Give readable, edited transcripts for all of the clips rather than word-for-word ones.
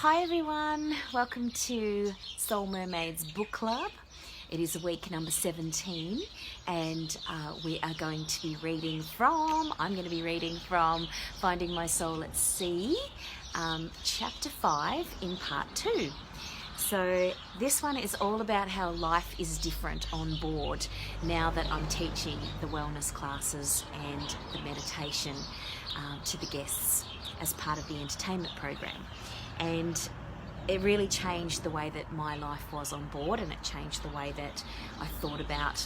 Hi everyone, welcome to Soul Mermaids Book Club. It is week number 17 and we are going to be reading from, I'm going to be reading from Finding My Soul at Sea, chapter 5 in part 2. So this one is all about how life is different on board now that I'm teaching the wellness classes and the meditation to the guests as part of the entertainment program. And it really changed the way that my life was on board, and it changed the way that I thought about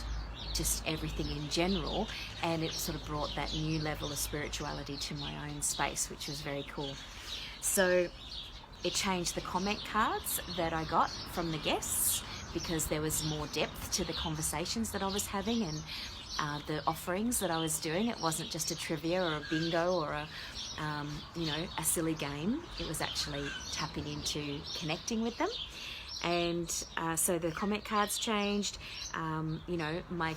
just everything in general, and it sort of brought that new level of spirituality to my own space, which was very cool. So it changed the comment cards that I got from the guests because there was more depth to the conversations that I was having and the offerings that I was doing. It wasn't just a trivia or a bingo or a silly game. It was actually tapping into connecting with them. And so the comment cards changed. My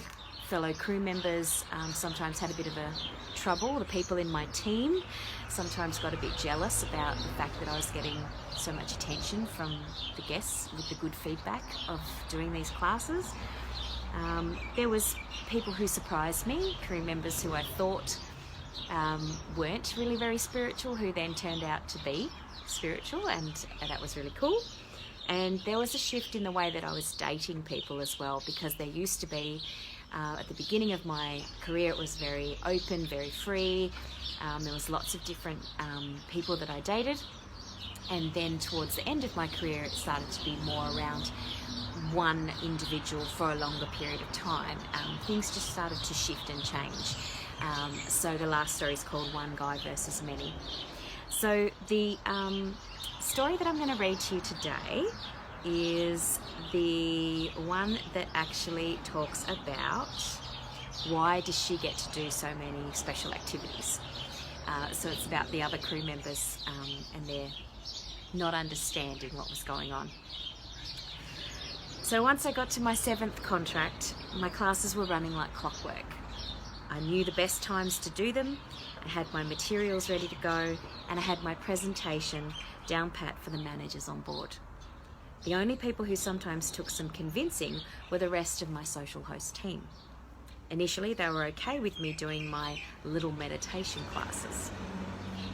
fellow crew members sometimes had a bit of a trouble. The people in my team sometimes got a bit jealous about the fact that I was getting so much attention from the guests with the good feedback of doing these classes. There was people who surprised me, crew members who I thought weren't really very spiritual, who then turned out to be spiritual, and that was really cool. And there was a shift in the way that I was dating people as well, because there used to be at the beginning of my career it was very open, very free. There was lots of different people that I dated, and then towards the end of my career it started to be more around one individual for a longer period of time. Things just started to shift and change. So the last story is called One Guy Versus Many. So the story that I'm going to read to you today is the one that actually talks about why does she get to do so many special activities. So it's about the other crew members and their not understanding what was going on. So once I got to my 7th contract, my classes were running like clockwork. I knew the best times to do them, I had my materials ready to go, and I had my presentation down pat for the managers on board. The only people who sometimes took some convincing were the rest of my social host team. Initially, they were okay with me doing my little meditation classes.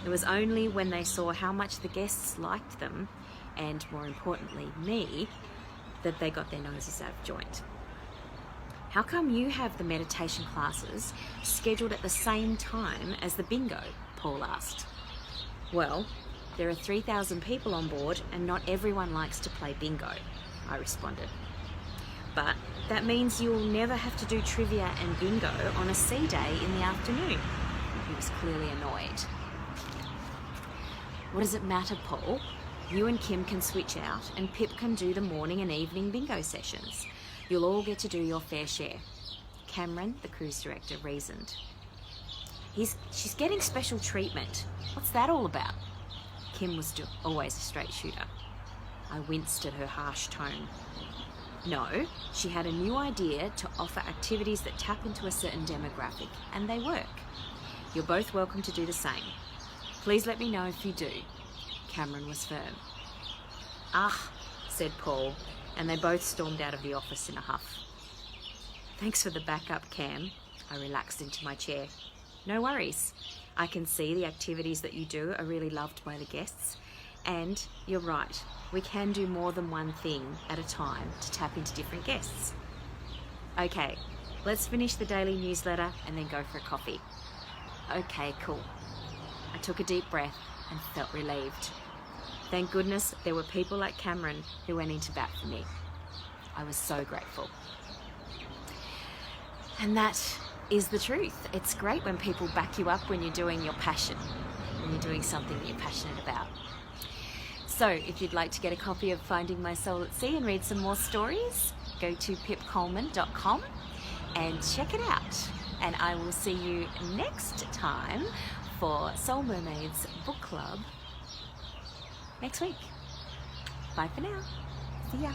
It was only when they saw how much the guests liked them, and more importantly, me, that they got their noses out of joint. How come you have the meditation classes scheduled at the same time as the bingo? Paul asked. Well, there are 3,000 people on board and not everyone likes to play bingo, I responded. But that means you'll never have to do trivia and bingo on a sea day in the afternoon. He was clearly annoyed. What does it matter, Paul? You and Kim can switch out and Pip can do the morning and evening bingo sessions. You'll all get to do your fair share. Cameron, the cruise director, reasoned. She's getting special treatment. What's that all about? Kim was always a straight shooter. I winced at her harsh tone. No, she had a new idea to offer activities that tap into a certain demographic, and they work. You're both welcome to do the same. Please let me know if you do. Cameron was firm. Ah, said Paul, and they both stormed out of the office in a huff. Thanks for the backup, Cam. I relaxed into my chair. No worries. I can see the activities that you do are really loved by the guests. And you're right, we can do more than one thing at a time to tap into different guests. Okay, let's finish the daily newsletter and then go for a coffee. Okay, cool. I took a deep breath and felt relieved. Thank goodness there were people like Cameron who went into bat for me. I was so grateful. And that is the truth. It's great when people back you up when you're doing your passion, when you're doing something that you're passionate about. So if you'd like to get a copy of Finding My Soul at Sea and read some more stories, go to pipcoleman.com and check it out. And I will see you next time for Soul Mermaids Book Club next week. Bye for now. See ya.